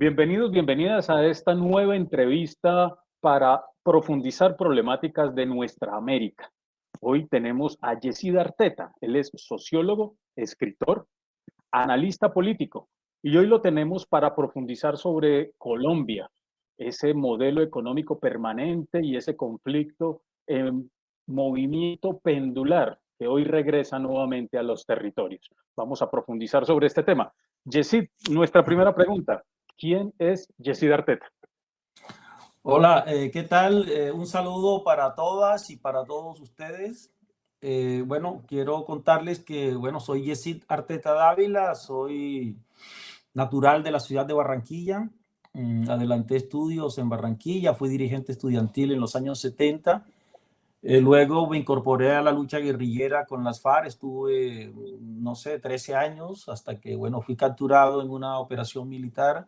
Bienvenidos, bienvenidas a esta nueva entrevista para profundizar problemáticas de nuestra América. Hoy tenemos a Yesid Arteta. Él es sociólogo, escritor, analista político. Y hoy lo tenemos para profundizar sobre Colombia, ese modelo económico permanente y ese conflicto en movimiento pendular que hoy regresa nuevamente a los territorios. Vamos a profundizar sobre este tema. Yesid, nuestra primera pregunta. ¿Quién es Yesid Arteta? Hola, ¿qué tal? Un saludo para todas y para todos ustedes. Bueno, quiero contarles que, soy Yesid Arteta Dávila, soy natural de la ciudad de Barranquilla. Adelanté estudios en Barranquilla, fui dirigente estudiantil en los años 70. Luego me incorporé a la lucha guerrillera con las FARC, estuve, 13 años hasta que, fui capturado en una operación militar.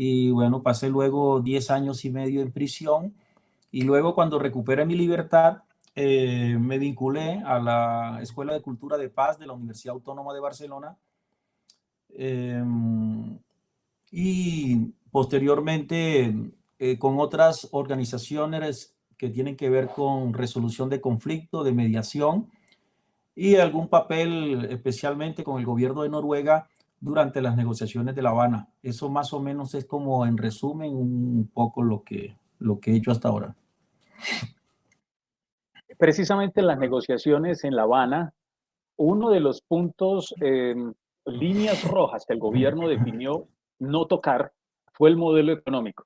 Y pasé luego 10 años y medio en prisión y luego cuando recuperé mi libertad me vinculé a la Escuela de Cultura de Paz de la Universidad Autónoma de Barcelona y posteriormente con otras organizaciones que tienen que ver con resolución de conflicto, de mediación y algún papel especialmente con el gobierno de Noruega durante las negociaciones de La Habana. Eso más o menos es como en resumen un poco lo que he hecho hasta ahora. Precisamente en las negociaciones en La Habana, uno de los puntos, líneas rojas que el gobierno definió no tocar fue el modelo económico.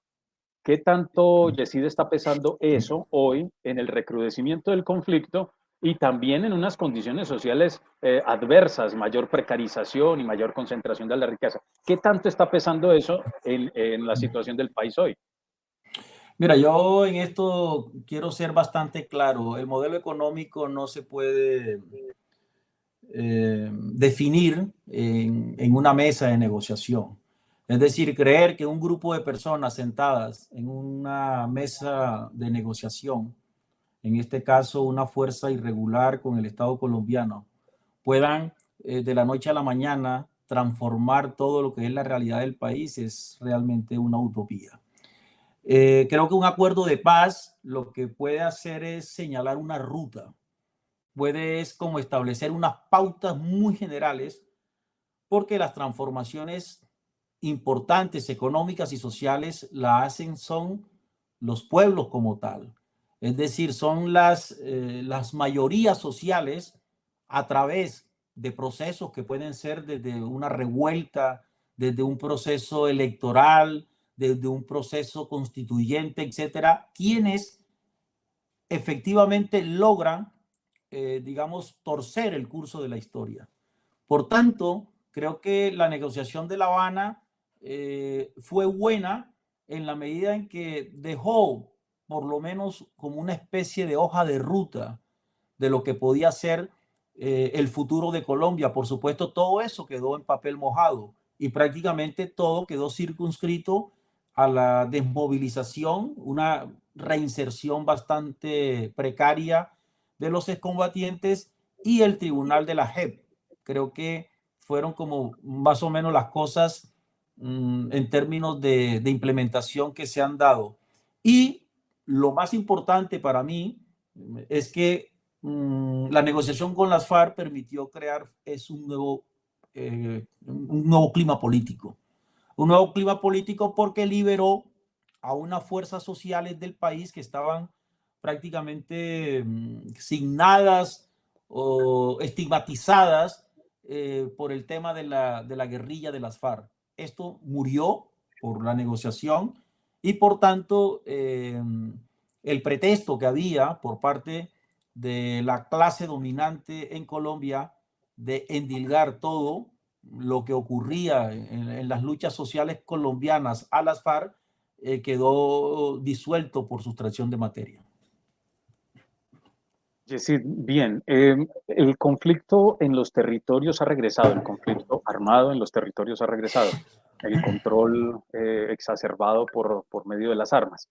¿Qué tanto, Yesid, está pesando eso hoy en el recrudecimiento del conflicto y también en unas condiciones sociales adversas, mayor precarización y mayor concentración de la riqueza? ¿Qué tanto está pesando eso en la situación del país hoy? Mira, yo en esto quiero ser bastante claro. El modelo económico no se puede definir en una mesa de negociación. Es decir, creer que un grupo de personas sentadas en una mesa de negociación, en este caso una fuerza irregular con el Estado colombiano, puedan de la noche a la mañana transformar todo lo que es la realidad del país es realmente una utopía. Creo que un acuerdo de paz lo que puede hacer es señalar una ruta, puede es como establecer unas pautas muy generales, porque las transformaciones importantes económicas y sociales la hacen son los pueblos como tal. Es decir, son las mayorías sociales a través de procesos que pueden ser desde una revuelta, desde un proceso electoral, desde un proceso constituyente, etcétera, quienes efectivamente logran, torcer el curso de la historia. Por tanto, creo que la negociación de La Habana fue buena en la medida en que dejó por lo menos como una especie de hoja de ruta de lo que podía ser el futuro de Colombia. Por supuesto, todo eso quedó en papel mojado y prácticamente todo quedó circunscrito a la desmovilización, una reinserción bastante precaria de los excombatientes y el tribunal de la JEP. Creo que fueron como más o menos las cosas en términos de implementación que se han dado. Y lo más importante para mí es que la negociación con las FARC permitió crear un nuevo clima político. Un nuevo clima político porque liberó a unas fuerzas sociales del país que estaban prácticamente signadas o estigmatizadas por el tema de la guerrilla de las FARC. Esto murió por la negociación y por tanto el pretexto que había por parte de la clase dominante en Colombia de endilgar todo lo que ocurría en las luchas sociales colombianas a las FARC quedó disuelto por sustracción de materia. Yesid, bien, el conflicto en los territorios ha regresado, el conflicto armado en los territorios ha regresado, el control exacerbado por medio de las armas.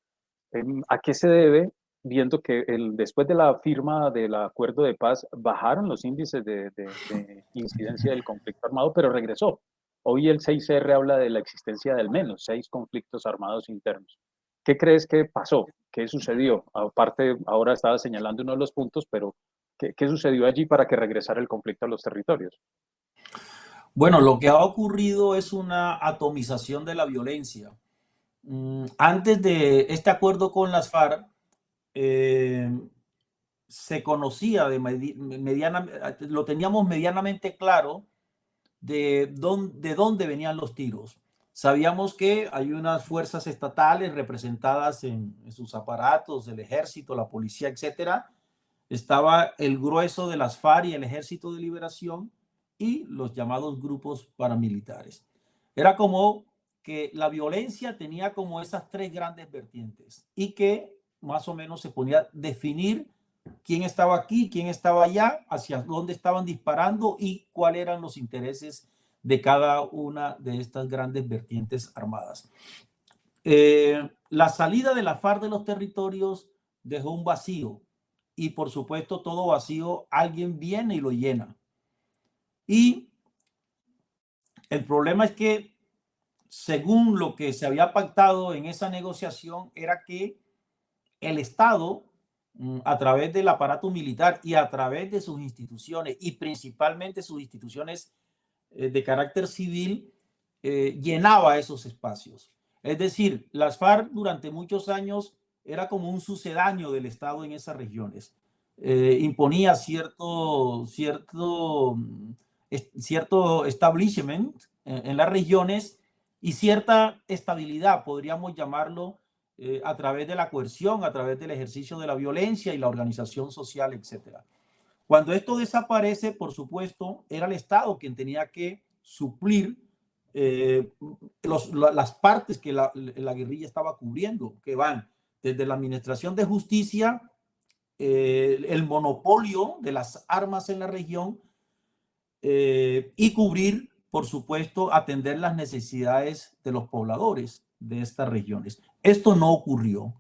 ¿A qué se debe? Viendo que después de la firma del acuerdo de paz bajaron los índices de incidencia del conflicto armado, pero regresó. Hoy el 6R habla de la existencia de al menos 6 conflictos armados internos. ¿Qué crees que pasó? ¿Qué sucedió? Aparte, ahora estaba señalando uno de los puntos, pero ¿qué sucedió allí para que regresara el conflicto a los territorios? Bueno, lo que ha ocurrido es una atomización de la violencia. Antes de este acuerdo con las FARC, eh, se conocía lo teníamos medianamente claro de dónde venían los tiros. Sabíamos que hay unas fuerzas estatales representadas en sus aparatos, el ejército, la policía, etcétera. Estaba el grueso de las FARC y el Ejército de Liberación y los llamados grupos paramilitares. Era como que la violencia tenía como esas tres grandes vertientes y que más o menos se ponía a definir quién estaba aquí, quién estaba allá, hacia dónde estaban disparando y cuáles eran los intereses de cada una de estas grandes vertientes armadas. La salida de la FARC de los territorios dejó un vacío y por supuesto todo vacío alguien viene y lo llena. Y el problema es que según lo que se había pactado en esa negociación era que el Estado, a través del aparato militar y a través de sus instituciones y principalmente sus instituciones de carácter civil, llenaba esos espacios. Es decir, las FARC durante muchos años era como un sucedáneo del Estado en esas regiones. Imponía cierto establishment en las regiones y cierta estabilidad, podríamos llamarlo, a través de la coerción, a través del ejercicio de la violencia y la organización social, etcétera. Cuando esto desaparece, por supuesto, era el Estado quien tenía que suplir las partes que la guerrilla estaba cubriendo, que van desde la administración de justicia, el monopolio de las armas en la región y cubrir, por supuesto, atender las necesidades de los pobladores de estas regiones. Esto no ocurrió.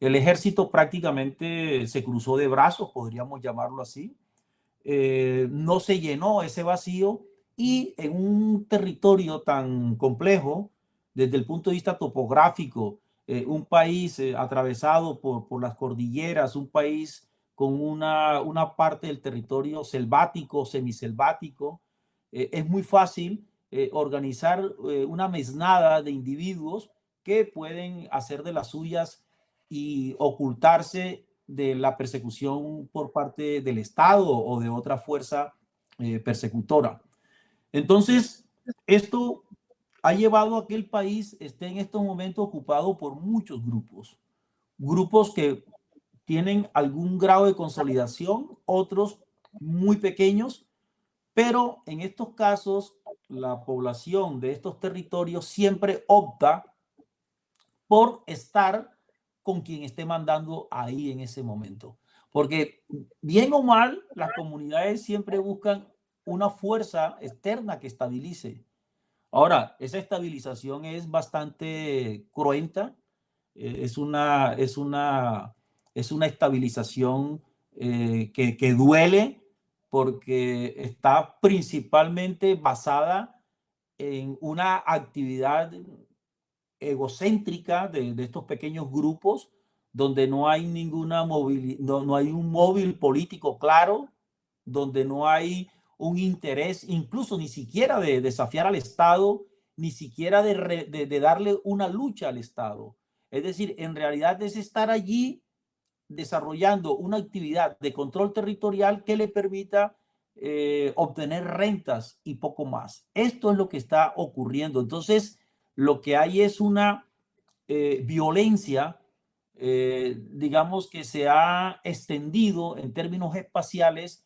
El ejército prácticamente se cruzó de brazos, podríamos llamarlo así. No se llenó ese vacío y en un territorio tan complejo desde el punto de vista topográfico, un país atravesado por las cordilleras, un país con una parte del territorio selvático, semiselvático, es muy fácil organizar una mesnada de individuos que pueden hacer de las suyas y ocultarse de la persecución por parte del Estado o de otra fuerza persecutora. Entonces, esto ha llevado a que el país esté en estos momentos ocupado por muchos grupos, grupos que tienen algún grado de consolidación, otros muy pequeños, pero en estos casos la población de estos territorios siempre opta por estar con quien esté mandando ahí en ese momento. Porque bien o mal, las comunidades siempre buscan una fuerza externa que estabilice. Ahora, esa estabilización es bastante cruenta, es una estabilización que duele porque está principalmente basada en una actividad egocéntrica de estos pequeños grupos donde no hay no hay un móvil político claro, donde no hay un interés, incluso ni siquiera de desafiar al Estado, ni siquiera de darle una lucha al Estado. Es decir, en realidad es estar allí desarrollando una actividad de control territorial que le permita obtener rentas y poco más. Esto es lo que está ocurriendo. Entonces, lo que hay es una violencia, digamos, que se ha extendido en términos espaciales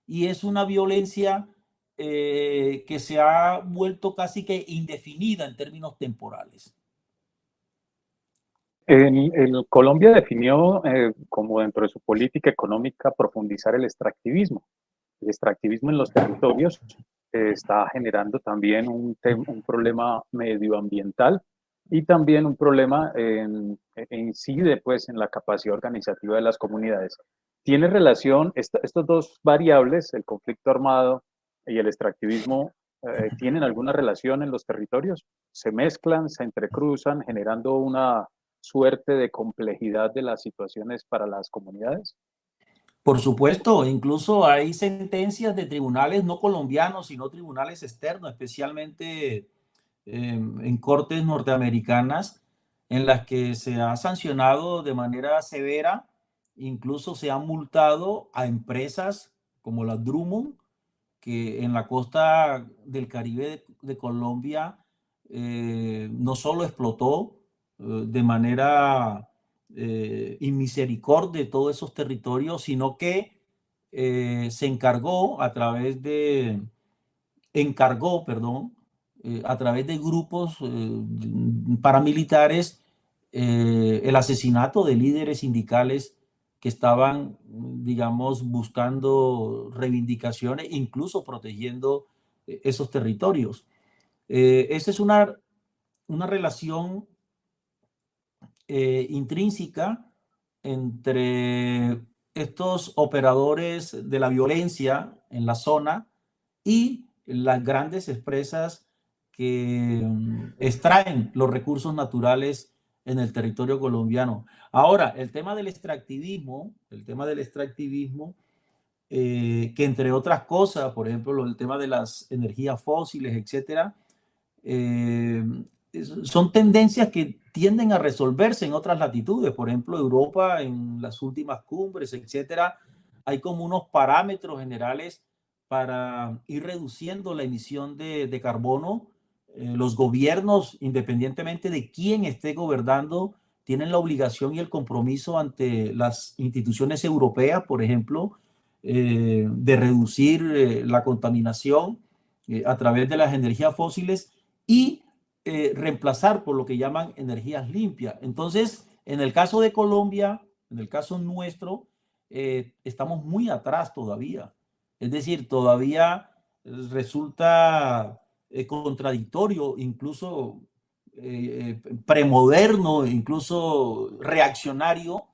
y es una violencia que se ha vuelto casi que indefinida en términos temporales. Colombia definió como dentro de su política económica profundizar el extractivismo. El extractivismo en los territorios está generando también un problema medioambiental y también un problema incide pues en la capacidad organizativa de las comunidades. ¿Tiene relación estas dos variables, el conflicto armado y el extractivismo, ¿Tienen alguna relación en los territorios? ¿Se mezclan, se entrecruzan, generando una suerte de complejidad de las situaciones para las comunidades? Por supuesto, incluso hay sentencias de tribunales no colombianos, sino tribunales externos, especialmente en cortes norteamericanas, en las que se ha sancionado de manera severa, incluso se ha multado a empresas como la Drummond, que en la costa del Caribe de Colombia no solo explotó de manera inmisericordia de todos esos territorios, sino que se encargó a través de, encargó, perdón, a través de grupos paramilitares el asesinato de líderes sindicales que estaban, digamos, buscando reivindicaciones, incluso protegiendo esos territorios. Esa es una relación intrínseca entre estos operadores de la violencia en la zona y las grandes empresas que extraen los recursos naturales en el territorio colombiano. Ahora, el tema del extractivismo, que entre otras cosas, por ejemplo, el tema de las energías fósiles, etcétera, eh, son tendencias que tienden a resolverse en otras latitudes. Por ejemplo, Europa en las últimas cumbres, etcétera, hay como unos parámetros generales para ir reduciendo la emisión de carbono. Los gobiernos, independientemente de quién esté gobernando, tienen la obligación y el compromiso ante las instituciones europeas, por ejemplo, de reducir la contaminación a través de las energías fósiles y reemplazar por lo que llaman energías limpias. Entonces, en el caso de Colombia, en el caso nuestro, estamos muy atrás todavía. Es decir, todavía resulta contradictorio, incluso premoderno, incluso reaccionario,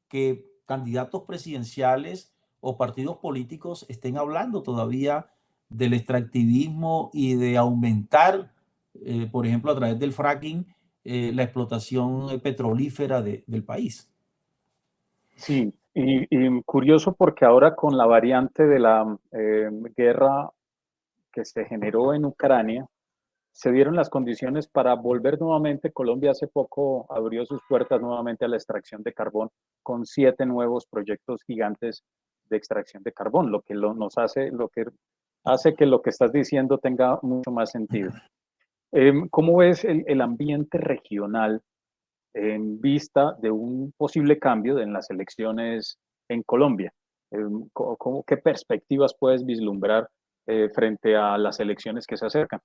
que candidatos presidenciales o partidos políticos estén hablando todavía del extractivismo y de aumentar, por ejemplo, a través del fracking, la explotación petrolífera del país. Sí, y curioso porque ahora con la variante de la guerra que se generó en Ucrania, se dieron las condiciones para volver nuevamente. Colombia hace poco abrió sus puertas nuevamente a la extracción de carbón con 7 nuevos proyectos gigantes de extracción de carbón, lo que nos hace, lo que hace que lo que estás diciendo tenga mucho más sentido. ¿Cómo ves el ambiente regional en vista de un posible cambio en las elecciones en Colombia? ¿Qué perspectivas puedes vislumbrar frente a las elecciones que se acercan?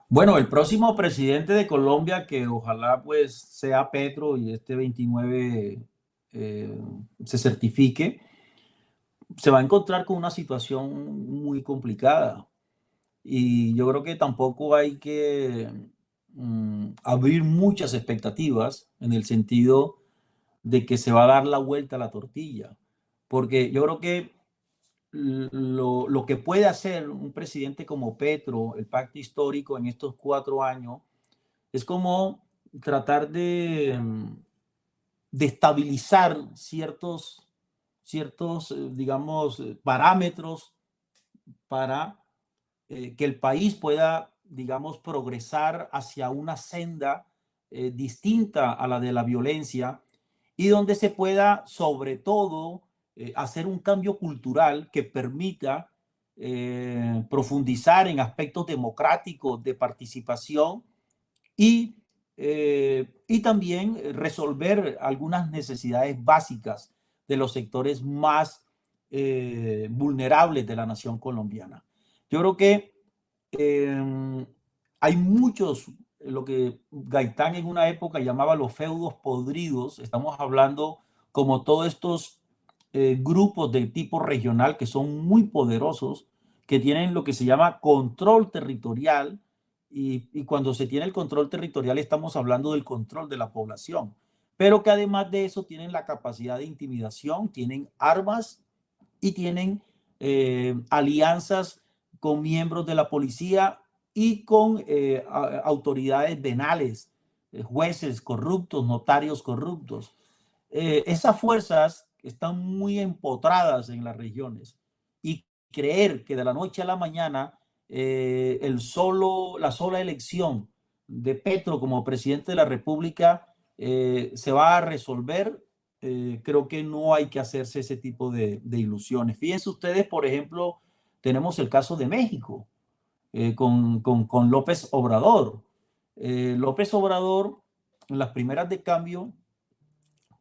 Bueno, el próximo presidente de Colombia, que ojalá pues sea Petro y este 29 eh, se certifique, se va a encontrar con una situación muy complicada. Y yo creo que tampoco hay que abrir muchas expectativas en el sentido de que se va a dar la vuelta a la tortilla. Porque yo creo que lo que puede hacer un presidente como Petro, el pacto histórico en estos 4 años, es como tratar de estabilizar ciertos digamos, parámetros para que el país pueda, digamos, progresar hacia una senda distinta a la de la violencia y donde se pueda, sobre todo, hacer un cambio cultural que permita profundizar en aspectos democráticos de participación y también resolver algunas necesidades básicas de los sectores más vulnerables de la nación colombiana. Yo creo que hay muchos, lo que Gaitán en una época llamaba los feudos podridos. Estamos hablando como todos estos grupos de tipo regional que son muy poderosos, que tienen lo que se llama control territorial, y cuando se tiene el control territorial estamos hablando del control de la población, pero que además de eso tienen la capacidad de intimidación, tienen armas y tienen alianzas con miembros de la policía y con autoridades penales, jueces corruptos, notarios corruptos. Esas fuerzas están muy empotradas en las regiones y creer que de la noche a la mañana la sola elección de Petro como presidente de la República se va a resolver, creo que no hay que hacerse ese tipo de ilusiones. Fíjense ustedes, por ejemplo, tenemos el caso de México con López Obrador. López Obrador, en las primeras de cambio,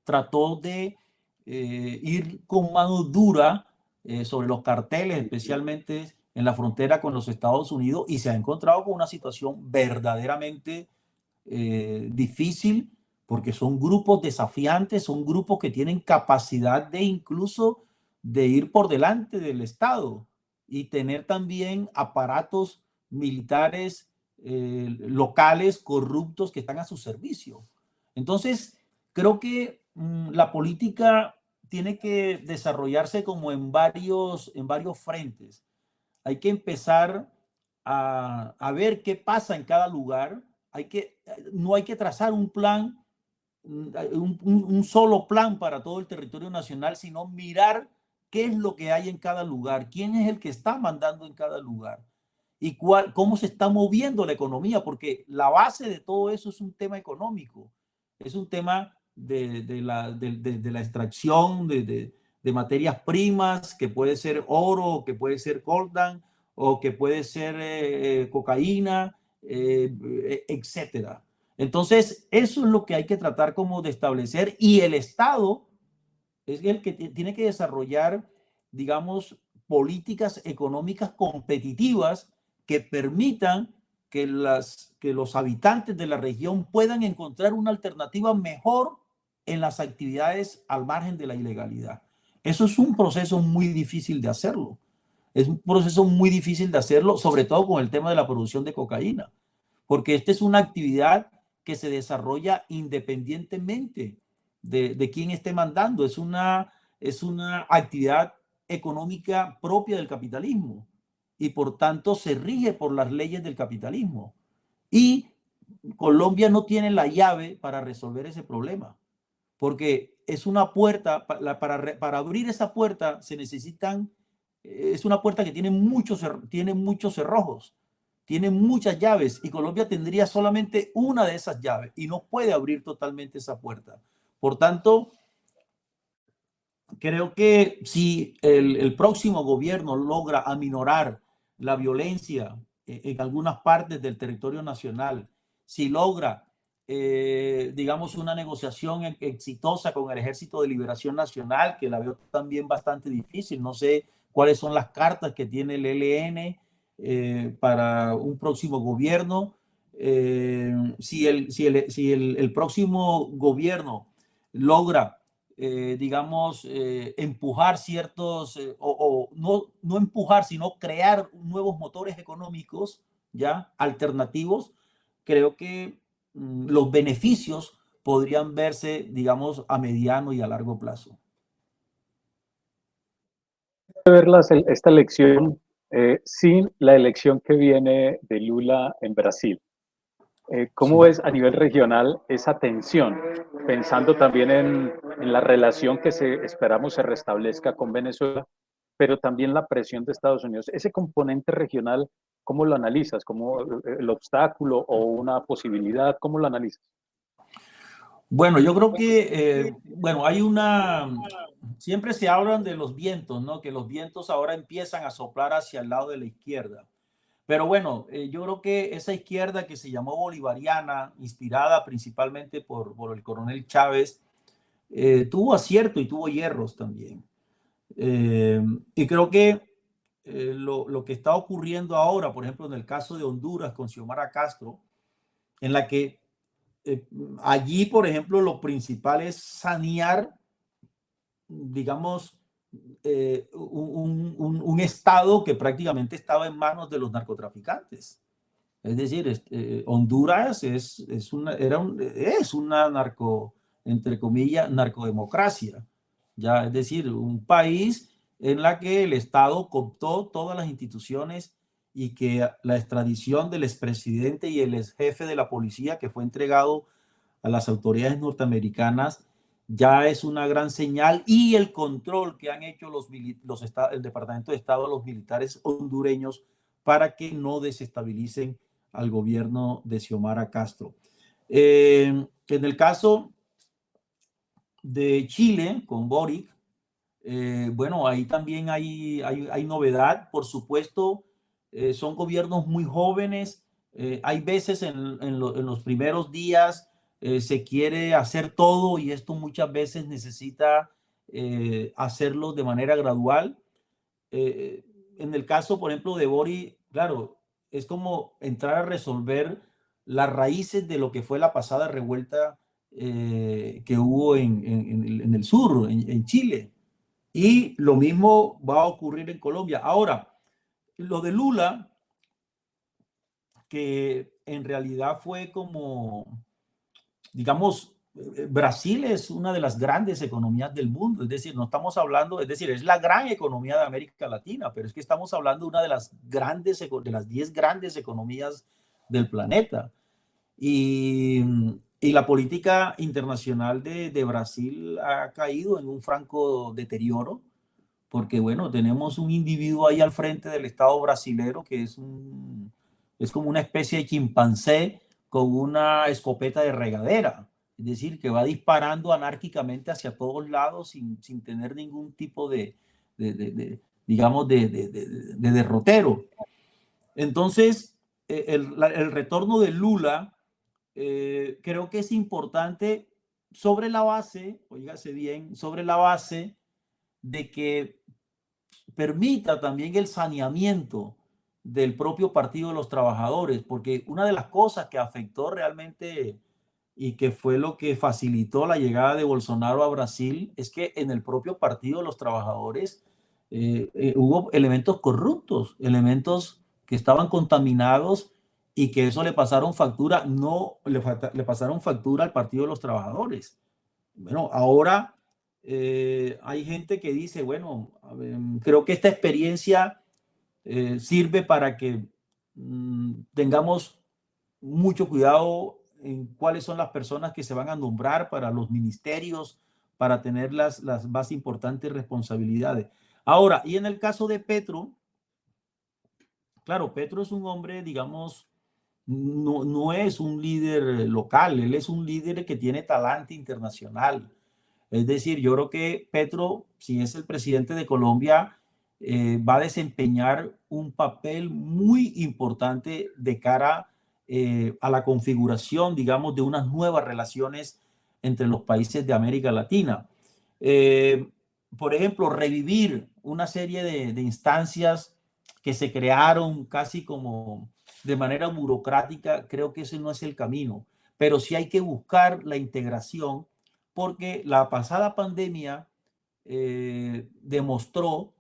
trató de ir con mano dura sobre los carteles, especialmente en la frontera con los Estados Unidos, y se ha encontrado con una situación verdaderamente difícil, porque son grupos desafiantes, son grupos que tienen capacidad de incluso de ir por delante del Estado y tener también aparatos militares locales corruptos que están a su servicio. Entonces, creo que la política tiene que desarrollarse como en varios frentes. Hay que empezar a ver qué pasa en cada lugar. No hay que trazar un plan, un solo plan para todo el territorio nacional, sino mirar qué es lo que hay en cada lugar, quién es el que está mandando en cada lugar y cómo se está moviendo la economía, porque la base de todo eso es un tema económico, es un tema de la extracción de materias primas, que puede ser oro, que puede ser coltan, o que puede ser cocaína, etcétera. Entonces, eso es lo que hay que tratar como de establecer, y el Estado es el que tiene que desarrollar, digamos, políticas económicas competitivas que permitan que los habitantes de la región puedan encontrar una alternativa mejor en las actividades al margen de la ilegalidad. Eso es un proceso muy difícil de hacerlo. Es un proceso muy difícil de hacerlo, sobre todo con el tema de la producción de cocaína, porque esta es una actividad que se desarrolla independientemente de quién esté mandando. Es una actividad económica propia del capitalismo y por tanto se rige por las leyes del capitalismo. Y Colombia no tiene la llave para resolver ese problema, porque es una puerta, para abrir esa puerta se necesitan, es una puerta que tiene muchos cerrojos, tiene muchas llaves, y Colombia tendría solamente una de esas llaves y no puede abrir totalmente esa puerta. Por tanto, creo que si el próximo gobierno logra aminorar la violencia en algunas partes del territorio nacional, si logra, digamos, una negociación exitosa con el Ejército de Liberación Nacional, que la veo también bastante difícil, no sé cuáles son las cartas que tiene el ELN para un próximo gobierno. Si el próximo gobierno logra digamos, empujar ciertos, o no empujar, sino crear nuevos motores económicos ya alternativos, creo que los beneficios podrían verse, digamos, a mediano y a largo plazo. Ver esta elección sin la elección que viene de Lula en Brasil. ¿Cómo Sí. ves a nivel regional esa tensión? Pensando también en la relación que esperamos se restablezca con Venezuela, pero también la presión de Estados Unidos. Ese componente regional, ¿cómo lo analizas? ¿Como el obstáculo o una posibilidad? ¿Cómo lo analizas? Bueno, yo creo que, bueno, siempre se hablan de los vientos, ¿no? Que los vientos ahora empiezan a soplar hacia el lado de la izquierda. Pero bueno, yo creo que esa izquierda que se llamó bolivariana, inspirada principalmente por el coronel Chávez, tuvo acierto y tuvo hierros también. Y creo que lo que está ocurriendo ahora, por ejemplo, en el caso de Honduras con Xiomara Castro, en la que allí, por ejemplo, lo principal es sanear, digamos, un estado que prácticamente estaba en manos de los narcotraficantes. Es decir, Honduras es una entre comillas, narcodemocracia. Ya, es decir, un país en la que el Estado cooptó todas las instituciones y que la extradición del expresidente y el exjefe de la policía que fue entregado a las autoridades norteamericanas ya es una gran señal, y el control que han hecho el Departamento de Estado, los militares hondureños, para que no desestabilicen al gobierno de Xiomara Castro. En el caso de Chile, con Boric, bueno, ahí también hay novedad, por supuesto. Son gobiernos muy jóvenes. Hay veces en los primeros días se quiere hacer todo, y esto muchas veces necesita hacerlo de manera gradual. En el caso, por ejemplo, de Boric, claro, es como entrar a resolver las raíces de lo que fue la pasada revuelta que hubo en el sur, en Chile. Y lo mismo va a ocurrir en Colombia. Ahora, lo de Lula, que en realidad fue como, digamos, Brasil es una de las grandes economías del mundo, es decir, no estamos hablando, es decir, es la gran economía de América Latina, pero es que estamos hablando de una de las grandes, de las 10 grandes economías del planeta. Y la política internacional de Brasil ha caído en un franco deterioro, porque bueno, tenemos un individuo ahí al frente del Estado brasilero que es como una especie de chimpancé con una escopeta de regadera, es decir, que va disparando anárquicamente hacia todos lados sin tener ningún tipo digamos, de derrotero. Entonces, el retorno de Lula creo que es importante sobre la base, oígase bien, sobre la base de que permita también el saneamiento del propio Partido de los Trabajadores, porque una de las cosas que afectó realmente y que fue lo que facilitó la llegada de Bolsonaro a Brasil es que en el propio Partido de los Trabajadores hubo elementos corruptos, elementos que estaban contaminados, y que eso le pasaron factura, no le pasaron factura al Partido de los Trabajadores. Bueno, ahora hay gente que dice, bueno, creo que esta experiencia sirve para que tengamos mucho cuidado en cuáles son las personas que se van a nombrar para los ministerios, para tener las más importantes responsabilidades. Ahora, y en el caso de Petro, claro, Petro es un hombre, digamos, no es un líder local, él es un líder que tiene talante internacional. Es decir, yo creo que Petro, si es el presidente de Colombia, va a desempeñar un papel muy importante de cara a la configuración, digamos, de unas nuevas relaciones entre los países de América Latina. Eh, por ejemplo, revivir una serie de instancias que se crearon casi como de manera burocrática, creo que ese no es el camino, pero sí hay que buscar la integración, porque la pasada pandemia demostró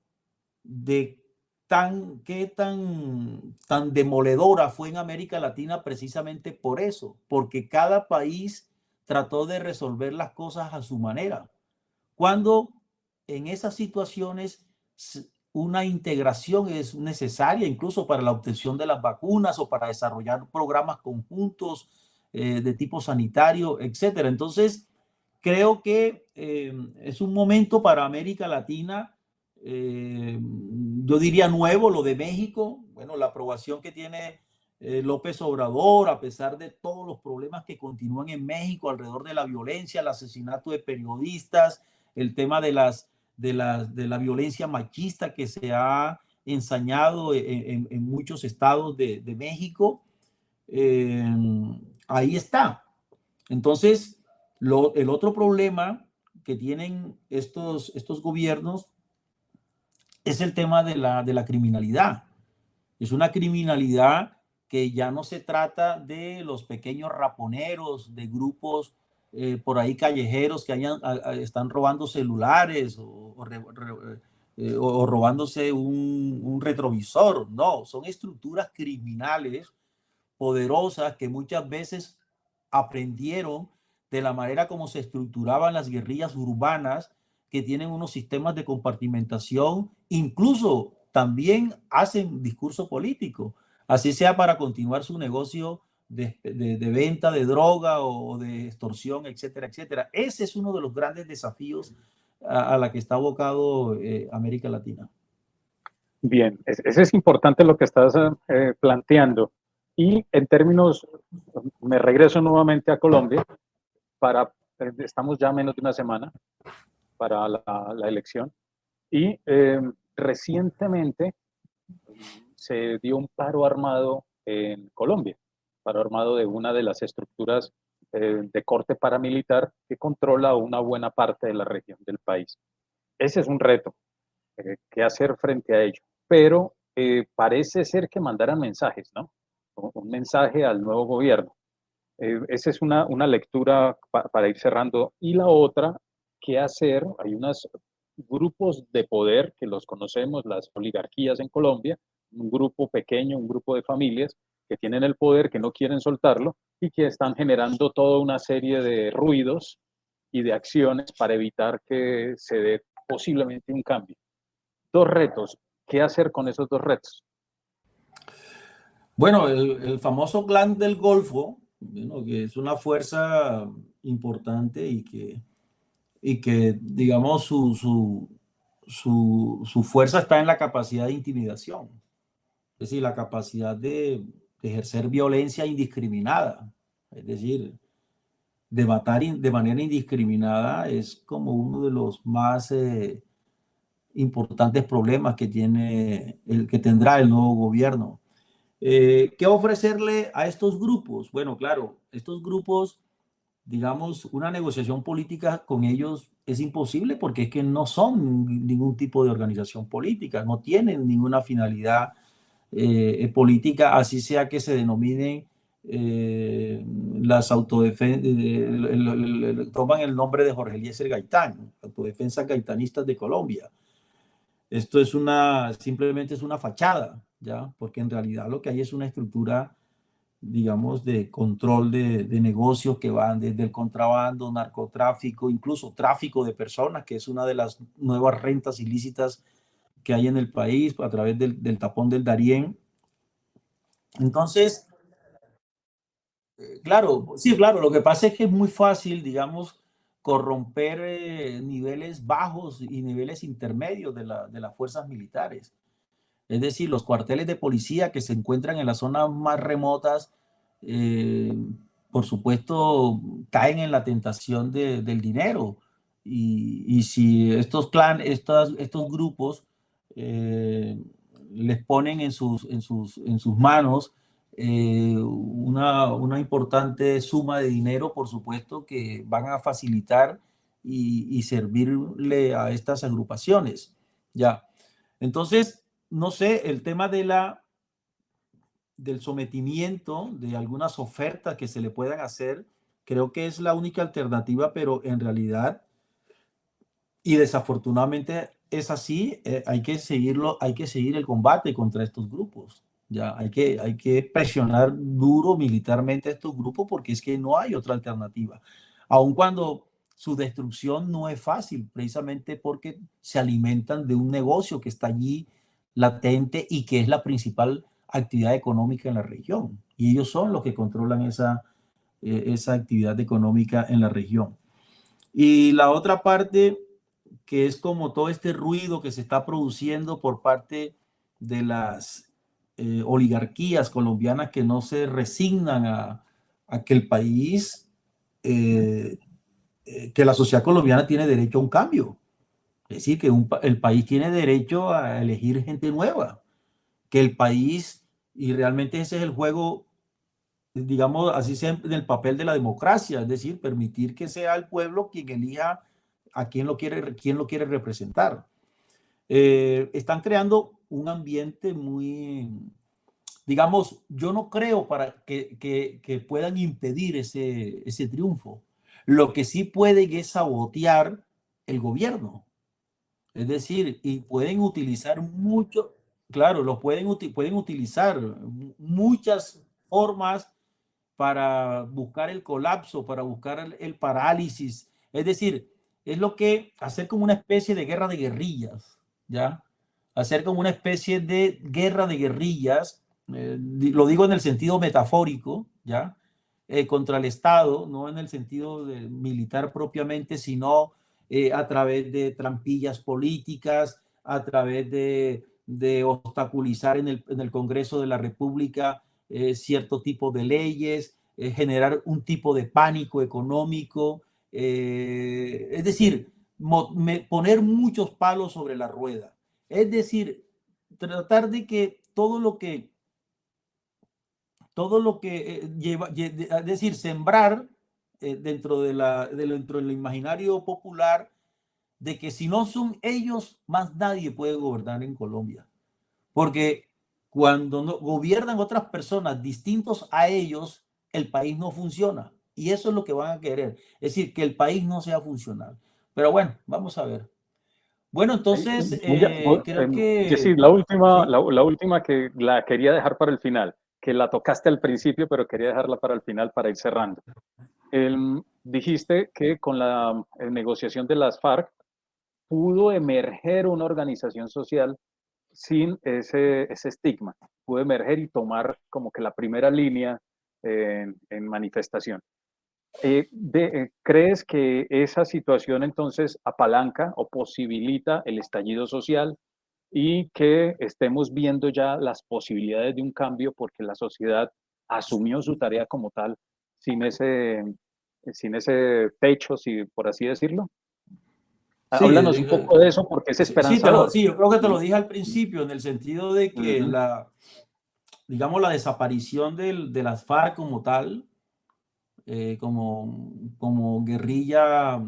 de tan demoledora fue en América Latina, precisamente por eso, porque cada país trató de resolver las cosas a su manera, cuando en esas situaciones una integración es necesaria, incluso para la obtención de las vacunas o para desarrollar programas conjuntos de tipo sanitario, etcétera. Entonces, creo que es un momento para América Latina, yo diría nuevo, lo de México. Bueno, la aprobación que tiene López Obrador, a pesar de todos los problemas que continúan en México alrededor de la violencia, el asesinato de periodistas, el tema de la violencia machista que se ha ensañado en muchos estados de México, ahí está. Entonces, el otro problema que tienen estos gobiernos es el tema de la criminalidad. Es una criminalidad que ya no se trata de los pequeños raponeros, de grupos por ahí callejeros que están robando celulares o robándose un retrovisor. No, son estructuras criminales poderosas que muchas veces aprendieron de la manera como se estructuraban las guerrillas urbanas, que tienen unos sistemas de compartimentación, incluso también hacen discurso político, así sea para continuar su negocio de venta de droga o de extorsión, etcétera, etcétera. Ese es uno de los grandes desafíos a la que está abocado América Latina. Bien, ese es importante lo que estás planteando. Y en términos, me regreso nuevamente a Colombia, estamos ya a menos de una semana para la elección, y recientemente se dio un paro armado en Colombia, paro armado de una de las estructuras de corte paramilitar que controla una buena parte de la región del país. Ese es un reto, qué hacer frente a ello, pero parece ser que mandaran mensajes, ¿no? Un mensaje al nuevo gobierno. Esa es una lectura para ir cerrando. Y la otra, ¿qué hacer? Hay unos grupos de poder que los conocemos, las oligarquías en Colombia, un grupo pequeño, un grupo de familias que tienen el poder, que no quieren soltarlo y que están generando toda una serie de ruidos y de acciones para evitar que se dé posiblemente un cambio. Dos retos. ¿Qué hacer con esos dos retos? Bueno, el famoso Clan del Golfo, bueno, que es una fuerza importante y que digamos, su fuerza está en la capacidad de intimidación, es decir, la capacidad de ejercer violencia indiscriminada, es decir, de matar de manera indiscriminada es como uno de los más importantes problemas que que tendrá el nuevo gobierno. ¿Qué ofrecerle a estos grupos? Bueno, claro, estos grupos, digamos, una negociación política con ellos es imposible porque es que no son ningún tipo de organización política, no tienen ninguna finalidad política, así sea que se denominen las autodefensas, toman el nombre de Jorge Eliezer Gaitán, autodefensas gaitanistas de Colombia. Esto es simplemente es una fachada, ¿ya? Porque en realidad lo que hay es una estructura, digamos, de control de negocios que van desde el contrabando, narcotráfico, incluso tráfico de personas, que es una de las nuevas rentas ilícitas que hay en el país a través del tapón del Darién. Entonces, claro, sí, claro, lo que pasa es que es muy fácil, digamos, corromper niveles bajos y niveles intermedios de las fuerzas militares. Es decir, los cuarteles de policía que se encuentran en las zonas más remotas, eh, por supuesto, caen en la tentación del dinero. Y si estos grupos eh, les ponen en sus manos una importante suma de dinero, por supuesto, que van a facilitar y servirle a estas agrupaciones. Ya. Entonces, no sé, el tema del sometimiento de algunas ofertas que se le puedan hacer, creo que es la única alternativa, pero en realidad, y desafortunadamente es así, hay que seguir el combate contra estos grupos. Ya, hay que presionar duro militarmente a estos grupos porque es que no hay otra alternativa. Aun cuando su destrucción no es fácil, precisamente porque se alimentan de un negocio que está allí latente y que es la principal actividad económica en la región. Y ellos son los que controlan esa actividad económica en la región. Y la otra parte, que es como todo este ruido que se está produciendo por parte de las oligarquías colombianas que no se resignan a que el país, que la sociedad colombiana tiene derecho a un cambio. Es decir, que el país tiene derecho a elegir gente nueva, que el país, y realmente ese es el juego, digamos, así sea en el papel de la democracia, es decir, permitir que sea el pueblo quien elija a quién lo quiere representar. Están creando un ambiente muy, digamos, yo no creo para que puedan impedir ese triunfo. Lo que sí pueden es sabotear el gobierno. Es decir, y pueden utilizar mucho, claro, pueden utilizar muchas formas para buscar el colapso, para buscar el parálisis. Es decir, es lo que hacer como una especie de guerra de guerrillas, ¿ya? hacer como una especie de guerra de guerrillas, lo digo en el sentido metafórico, ¿ya? Contra el Estado, no en el sentido de militar propiamente, sino a través de trampillas políticas, a través de obstaculizar en el Congreso de la República cierto tipo de leyes, generar un tipo de pánico económico, es decir, poner muchos palos sobre la rueda. Es decir, tratar de que todo lo que lleva, es decir, sembrar dentro dentro del imaginario popular de que si no son ellos, más nadie puede gobernar en Colombia. Porque cuando no, gobiernan otras personas distintos a ellos, el país no funciona. Y eso es lo que van a querer. Es decir, que el país no sea funcional. Pero bueno, vamos a ver. Bueno, entonces, creo Jessy, que... ¿Sí? la última que la quería dejar para el final, que la tocaste al principio, pero quería dejarla para el final para ir cerrando. Dijiste que con la negociación de las FARC pudo emerger una organización social sin ese estigma, pudo emerger y tomar como que la primera línea en manifestación. ¿Crees que esa situación entonces apalanca o posibilita el estallido social y que estemos viendo ya las posibilidades de un cambio porque la sociedad asumió su tarea como tal sin sin ese techo, si, por así decirlo? Sí, Háblanos un poco de eso porque es sí, esperanzador. sí, yo creo que te lo dije al principio, en el sentido de que Ujú. digamos, la desaparición de las FARC como tal, como guerrilla,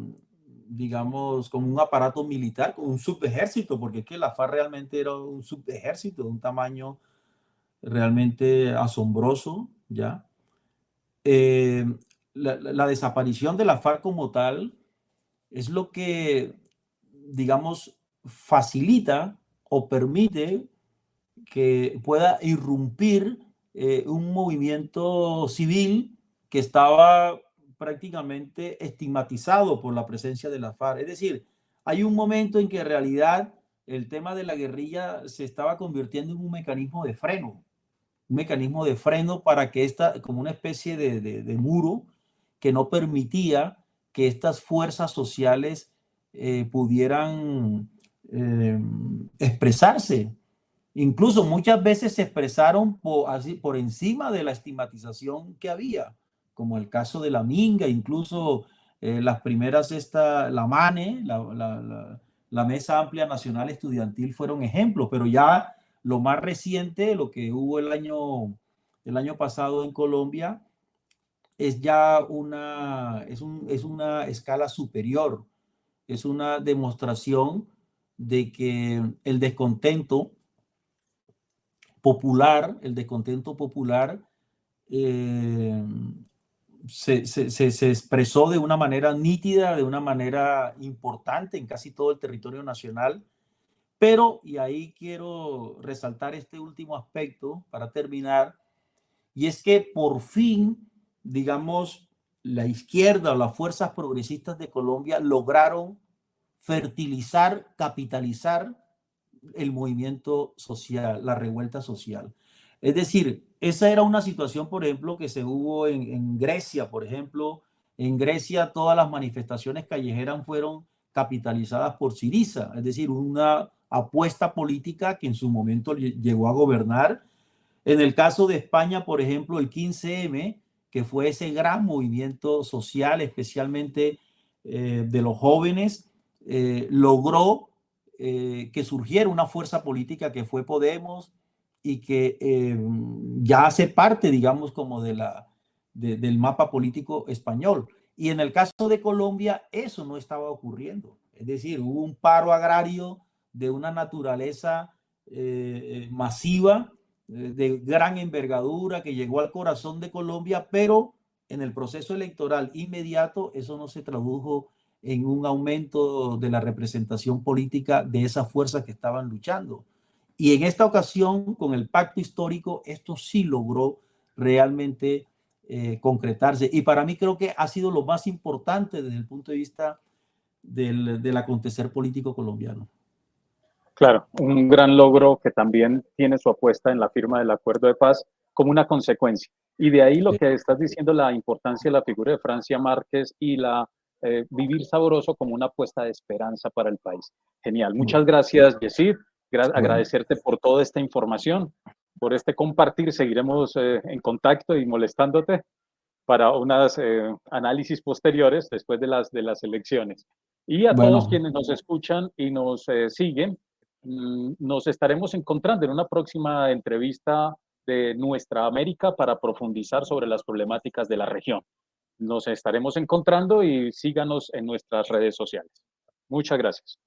digamos, como un aparato militar, como un subejército, porque es que la FARC realmente era un subejército de un tamaño realmente asombroso, ¿ya? Eh, la desaparición de la FARC como tal es lo que, digamos, facilita o permite que pueda irrumpir un movimiento civil que estaba prácticamente estigmatizado por la presencia de la FARC. Es decir, hay un momento en que en realidad el tema de la guerrilla se estaba convirtiendo en un mecanismo de freno para que esta, como una especie de muro que no permitía que estas fuerzas sociales pudieran expresarse. Incluso muchas veces se expresaron así, por encima de la estigmatización que había, como el caso de la Minga, incluso las primeras, la MANE, la Mesa Amplia Nacional Estudiantil fueron ejemplos, pero ya lo más reciente, lo que hubo el año pasado en Colombia, es ya es una escala superior, es una demostración de que el descontento popular eh, se expresó de una manera nítida, de una manera importante en casi todo el territorio nacional. Pero, y ahí quiero resaltar este último aspecto para terminar, y es que por fin, digamos, la izquierda o las fuerzas progresistas de Colombia lograron fertilizar, capitalizar el movimiento social, la revuelta social. Es decir, esa era una situación, por ejemplo, que se hubo en Grecia, por ejemplo. En Grecia todas las manifestaciones callejeras fueron capitalizadas por Syriza, es decir, una apuesta política que en su momento llegó a gobernar. En el caso de España, por ejemplo, el 15M, que fue ese gran movimiento social, especialmente de los jóvenes, logró que surgiera una fuerza política que fue Podemos y que ya hace parte, digamos, como del mapa político español. Y en el caso de Colombia, eso no estaba ocurriendo. Es decir, hubo un paro agrario de una naturaleza masiva, de gran envergadura, que llegó al corazón de Colombia, pero en el proceso electoral inmediato eso no se tradujo en un aumento de la representación política de esas fuerzas que estaban luchando. Y en esta ocasión, con el pacto histórico, esto sí logró realmente concretarse. Y para mí creo que ha sido lo más importante desde el punto de vista del acontecer político colombiano. Claro, un gran logro que también tiene su apuesta en la firma del acuerdo de paz como una consecuencia. Y de ahí lo que estás diciendo, la importancia de la figura de Francia Márquez y la vivir sabroso como una apuesta de esperanza para el país. Genial. Muchas gracias, Yesid. Bueno, Agradecerte por toda esta información, por este compartir. Seguiremos en contacto y molestándote para unos análisis posteriores después de las elecciones. Y a todos bueno, quienes nos escuchan y nos siguen, nos estaremos encontrando en una próxima entrevista de Nuestra América para profundizar sobre las problemáticas de la región. Nos estaremos encontrando y síganos en nuestras redes sociales. Muchas gracias.